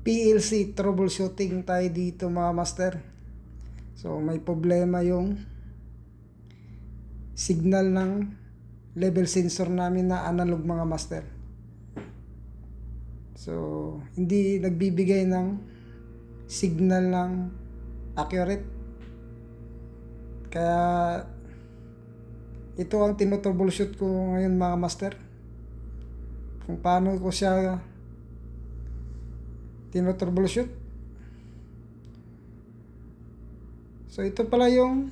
PLC troubleshooting tayo dito mga master. So may problema yung signal ng level sensor namin na analog mga master. So hindi nagbibigay ng signal ng accurate. Kaya ito ang tinotroubleshoot ko ngayon mga master. Kung paano ko siya tinotroubleshoot. So ito pala yung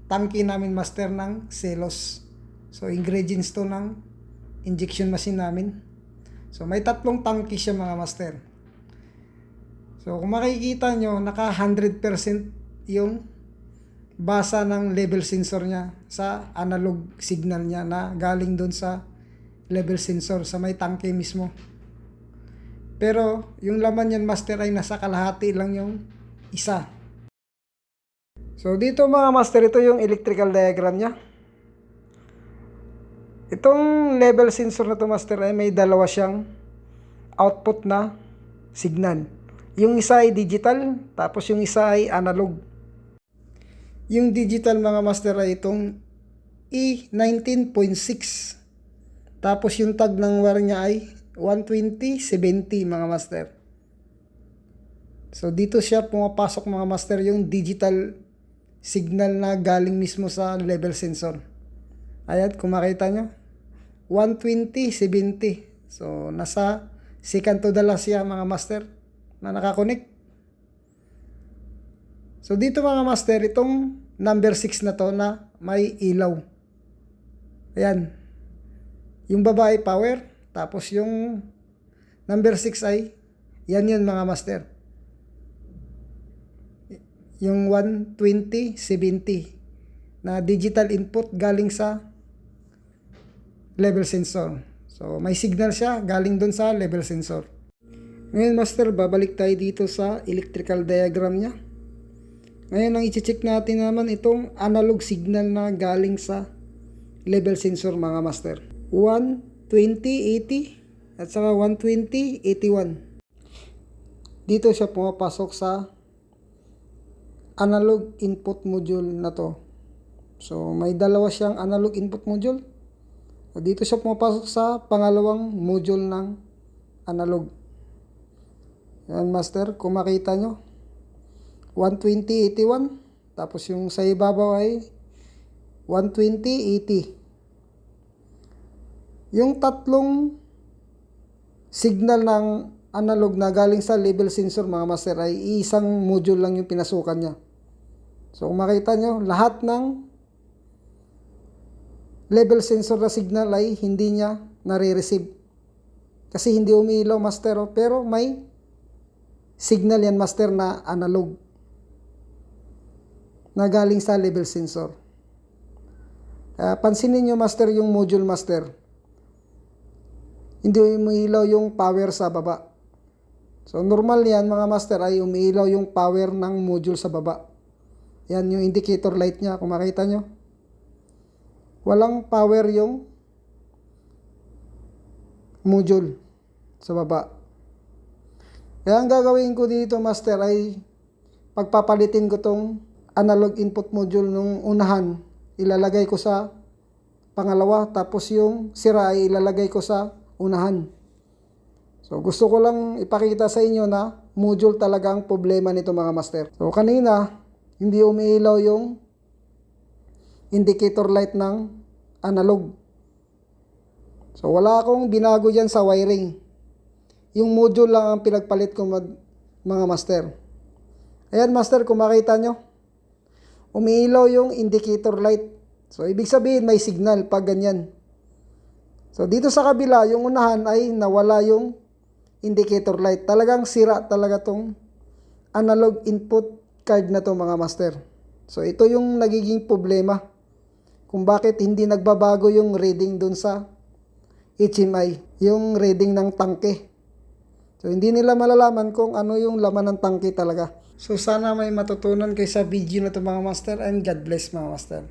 tangke namin master ng Celos. So ingredients to ng injection machine namin. So may tatlong tangke siya mga master. So kung makikita nyo, naka 100% yung basa ng level sensor niya sa analog signal niya na galing doon sa level sensor sa may tangke mismo. Pero yung laman yan master ay nasa kalahati lang yung isa. So dito mga master, ito yung electrical diagram niya. Itong level sensor na to master ay may dalawa siyang output na signal. Yung isa ay digital, tapos yung isa ay analog. Yung digital mga master ay itong E19.6. Tapos yung tag ng wire niya ay 120/70 mga master. So dito siya pumapasok mga master yung digital signal na galing mismo sa level sensor. Ayan, kung makita nyo, 120/70. So nasa second to the last siya mga master na nakakonect. So dito mga master, itong number 6 na to na may ilaw. Ayan. Yung baba ay power. Tapos yung number 6 ay yan yun mga master. Yung 120/70 na digital input galing sa level sensor. So may signal siya galing dun sa level sensor. Ngayon master, babalik tayo dito sa electrical diagram niya. Ngayon ang i-check natin naman itong analog signal na galing sa level sensor mga master. 120/80 at saka 120/81. Dito siya pumapasok sa analog input module na to. So may dalawa siyang analog input module. Dito siya pumapasok sa pangalawang module ng analog. Yan master, kung makita nyo, 120/81. Tapos yung sa ibabaw ay 120/80. Yung tatlong signal ng analog na galing sa level sensor mga master ay isang module lang yung pinasukan niya. So kung makita nyo, lahat ng level sensor na signal ay hindi niya nare-receive. Kasi hindi umiilaw master, pero may signal yan master na analog na galing sa level sensor. Pansinin nyo master yung module master. Hindi umiilaw yung power sa baba. So normal yan mga master ay umiilaw yung power ng module sa baba. Yan yung indicator light niya, kung makita nyo. Walang power yung module sa baba. Kaya ang gagawin ko dito master ay pagpapalitin ko tong analog input module nung unahan. Ilalagay ko sa pangalawa, tapos yung sira ay ilalagay ko sa unahan. So gusto ko lang ipakita sa inyo na module talaga ang problema nito mga master. So kanina hindi umiilaw yung indicator light ng analog. So wala akong binago dyan sa wiring. Yung module lang ang pinagpalit ko mga master. Ayan master, kung makita nyo, umiilaw yung indicator light. So ibig sabihin may signal pag ganyan. So dito sa kabila, yung unahan ay nawala yung indicator light. Talagang sira talaga tong analog input card na to mga master. So ito yung nagiging problema kung bakit hindi nagbabago yung reading dun sa HMI, yung reading ng tangke. So hindi nila malalaman kung ano yung laman ng tangke talaga. So sana may matutunan kayo sa video na to mga master, and God bless mga master.